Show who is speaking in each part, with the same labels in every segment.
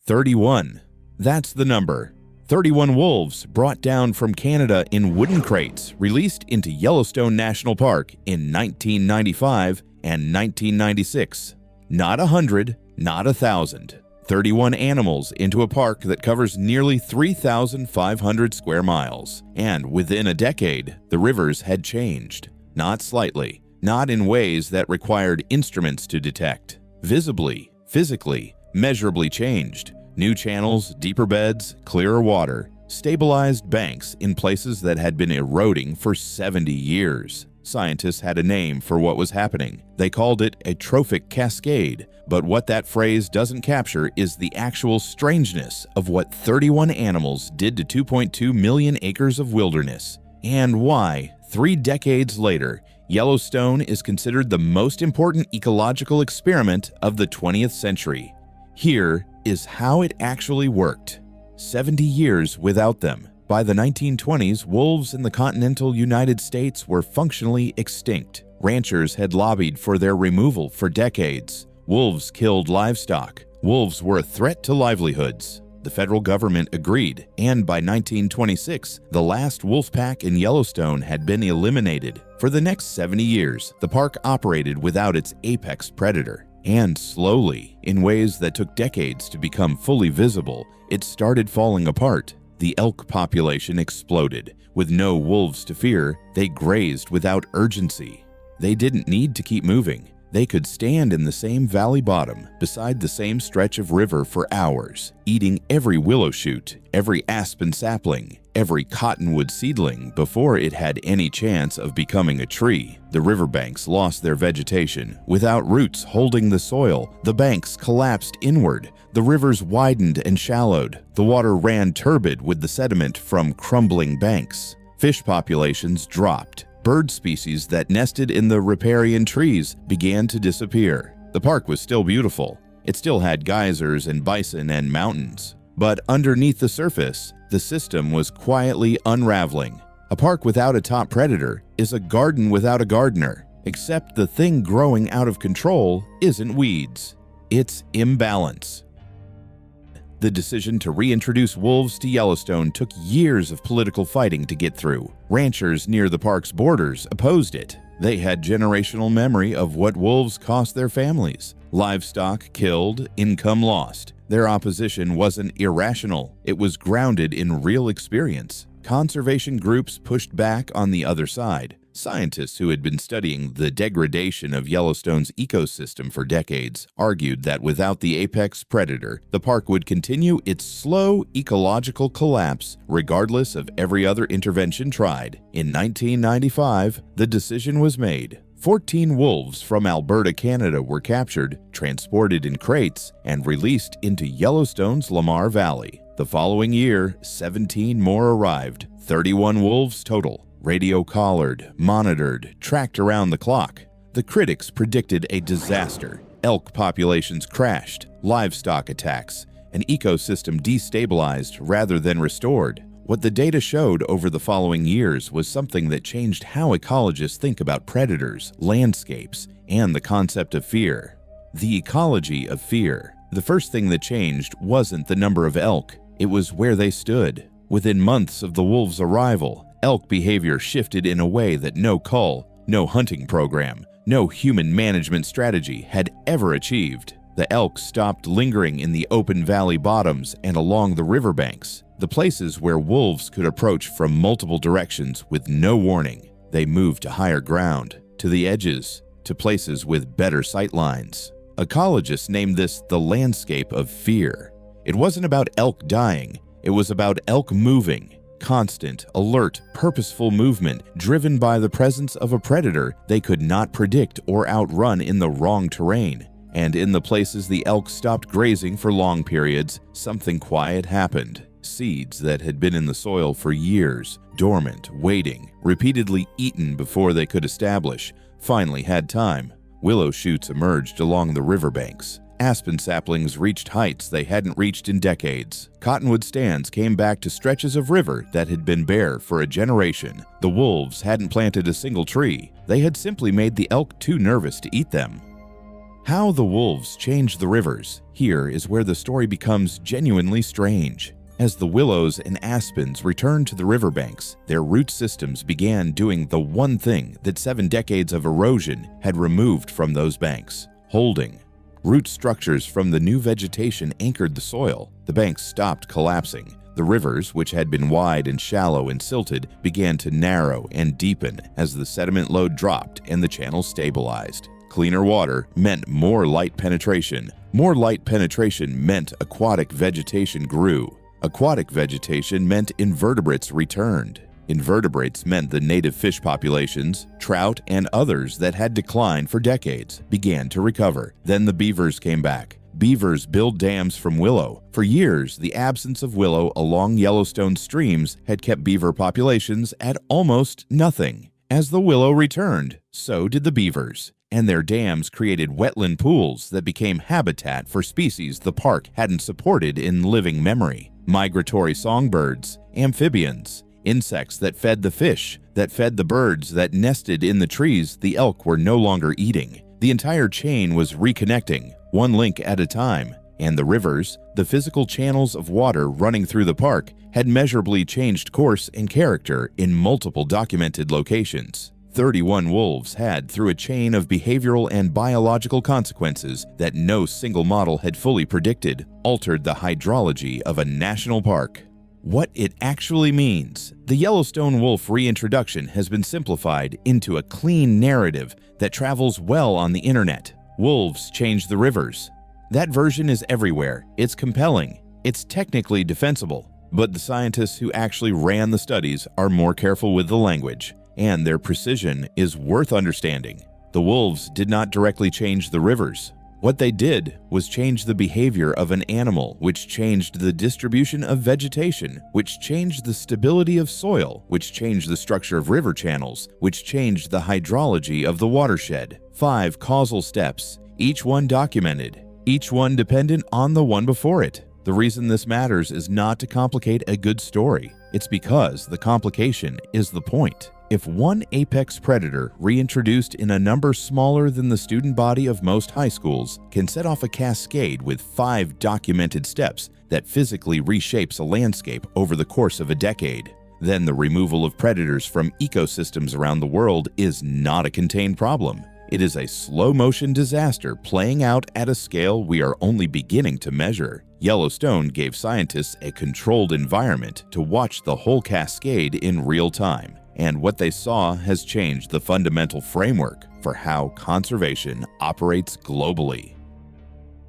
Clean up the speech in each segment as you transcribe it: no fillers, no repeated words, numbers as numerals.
Speaker 1: 31. That's the number. 31 wolves brought down from Canada in wooden crates, released into Yellowstone National Park in 1995 and 1996. Not 100, not 1,000. 31 animals into a park that covers nearly 3,500 square miles. And within a decade, the rivers had changed. Not slightly, not in ways that required instruments to detect. Visibly, physically, measurably changed. New channels, deeper beds, clearer water, stabilized banks in places that had been eroding for 70 years. Scientists had a name for what was happening. They called it a trophic cascade, but what that phrase doesn't capture is the actual strangeness of what 31 animals did to 2.2 million acres of wilderness, and why, 3 decades later, Yellowstone is considered the most important ecological experiment of the 20th century. Here is how it actually worked. 70 years without them. By the 1920s, wolves in the continental United States were functionally extinct. Ranchers had lobbied for their removal for decades. Wolves killed livestock. Wolves were a threat to livelihoods. The federal government agreed, and by 1926, the last wolf pack in Yellowstone had been eliminated. For the next 70 years, the park operated without its apex predator. And slowly, in ways that took decades to become fully visible, it started falling apart. The elk population exploded. With no wolves to fear, they grazed without urgency. They didn't need to keep moving. They could stand in the same valley bottom, beside the same stretch of river for hours, eating every willow shoot, every aspen sapling, every cottonwood seedling before it had any chance of becoming a tree. The riverbanks lost their vegetation. Without roots holding the soil, the banks collapsed inward. The rivers widened and shallowed. The water ran turbid with the sediment from crumbling banks. Fish populations dropped. Bird species that nested in the riparian trees began to disappear. The park was still beautiful. It still had geysers and bison and mountains. But underneath the surface, the system was quietly unraveling. A park without a top predator is a garden without a gardener, except the thing growing out of control isn't weeds. It's imbalance. The decision to reintroduce wolves to Yellowstone took years of political fighting to get through. Ranchers near the park's borders opposed it. They had generational memory of what wolves cost their families. Livestock killed, income lost. Their opposition wasn't irrational. It was grounded in real experience. Conservation groups pushed back on the other side. Scientists who had been studying the degradation of Yellowstone's ecosystem for decades argued that without the apex predator, the park would continue its slow ecological collapse regardless of every other intervention tried. In 1995, the decision was made. 14 wolves from Alberta, Canada were captured, transported in crates, and released into Yellowstone's Lamar Valley. The following year, 17 more arrived, 31 wolves total. Radio collared, monitored, tracked around the clock. The critics predicted a disaster. Elk populations crashed, livestock attacks, an ecosystem destabilized rather than restored. What the data showed over the following years was something that changed how ecologists think about predators, landscapes, and the concept of fear. The ecology of fear. The first thing that changed wasn't the number of elk, it was where they stood. Within months of the wolves' arrival, elk behavior shifted in a way that no cull, no hunting program, no human management strategy had ever achieved. The elk stopped lingering in the open valley bottoms and along the riverbanks, the places where wolves could approach from multiple directions with no warning. They moved to higher ground, to the edges, to places with better sightlines. Ecologists named this the landscape of fear. It wasn't about elk dying, it was about elk moving. Constant, alert, purposeful movement driven by the presence of a predator they could not predict or outrun in the wrong terrain. And in the places the elk stopped grazing for long periods, something quiet happened. Seeds that had been in the soil for years, dormant, waiting, repeatedly eaten before they could establish, finally had time. Willow shoots emerged along the riverbanks. Aspen saplings reached heights they hadn't reached in decades. Cottonwood stands came back to stretches of river that had been bare for a generation. The wolves hadn't planted a single tree. They had simply made the elk too nervous to eat them. How the wolves changed the rivers. Here is where the story becomes genuinely strange. As the willows and aspens returned to the riverbanks, their root systems began doing the one thing that 7 decades of erosion had removed from those banks: holding. Root structures from the new vegetation anchored the soil. The banks stopped collapsing. The rivers, which had been wide and shallow and silted, began to narrow and deepen as the sediment load dropped and the channel stabilized. Cleaner water meant more light penetration. More light penetration meant aquatic vegetation grew. Aquatic vegetation meant invertebrates returned. Invertebrates meant the native fish populations, trout and others that had declined for decades, began to recover. Then the beavers came back. Beavers build dams from willow. For years, the absence of willow along Yellowstone streams had kept beaver populations at almost nothing. As the willow returned, so did the beavers, and their dams created wetland pools that became habitat for species the park hadn't supported in living memory. Migratory songbirds, amphibians, insects that fed the fish, that fed the birds that nested in the trees the elk were no longer eating. The entire chain was reconnecting, one link at a time, and the rivers, the physical channels of water running through the park, had measurably changed course and character in multiple documented locations. 31 wolves had, through a chain of behavioral and biological consequences that no single model had fully predicted, altered the hydrology of a national park. What it actually means. The Yellowstone wolf reintroduction has been simplified into a clean narrative that travels well on the internet. Wolves change the rivers. That version is everywhere. It's compelling. It's technically defensible. But the scientists who actually ran the studies are more careful with the language, and their precision is worth understanding. The wolves did not directly change the rivers. What they did was change the behavior of an animal, which changed the distribution of vegetation, which changed the stability of soil, which changed the structure of river channels, which changed the hydrology of the watershed. 5 causal steps, each one documented, each one dependent on the one before it. The reason this matters is not to complicate a good story. It's because the complication is the point. If one apex predator, reintroduced in a number smaller than the student body of most high schools, can set off a cascade with 5 documented steps that physically reshapes a landscape over the course of a decade, then the removal of predators from ecosystems around the world is not a contained problem. It is a slow-motion disaster playing out at a scale we are only beginning to measure. Yellowstone gave scientists a controlled environment to watch the whole cascade in real time, and what they saw has changed the fundamental framework for how conservation operates globally.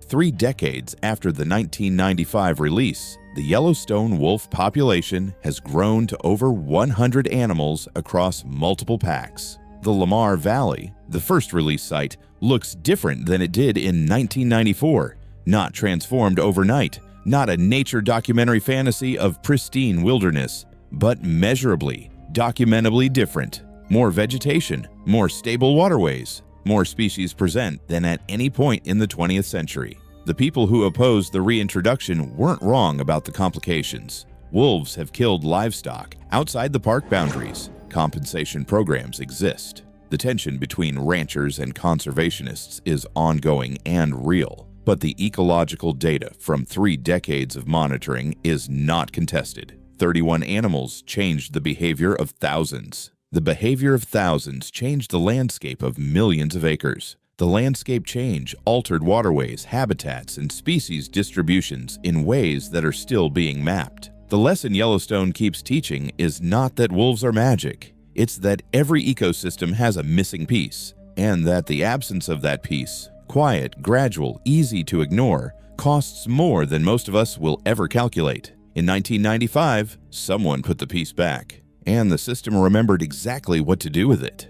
Speaker 1: 3 decades after the 1995 release, the Yellowstone wolf population has grown to over 100 animals across multiple packs. The Lamar Valley, the first release site, looks different than it did in 1994. Not transformed overnight, not a nature documentary fantasy of pristine wilderness, but measurably, documentably different. More vegetation, more stable waterways, more species present than at any point in the 20th century. The people who opposed the reintroduction weren't wrong about the complications. Wolves have killed livestock outside the park boundaries. Compensation programs exist. The tension between ranchers and conservationists is ongoing and real, but the ecological data from 3 decades of monitoring is not contested. 31 animals changed the behavior of thousands. The behavior of thousands changed the landscape of millions of acres. The landscape change altered waterways, habitats, and species distributions in ways that are still being mapped. The lesson Yellowstone keeps teaching is not that wolves are magic. It's that every ecosystem has a missing piece, and that the absence of that piece, quiet, gradual, easy to ignore, costs more than most of us will ever calculate. In 1995, someone put the piece back, and the system remembered exactly what to do with it.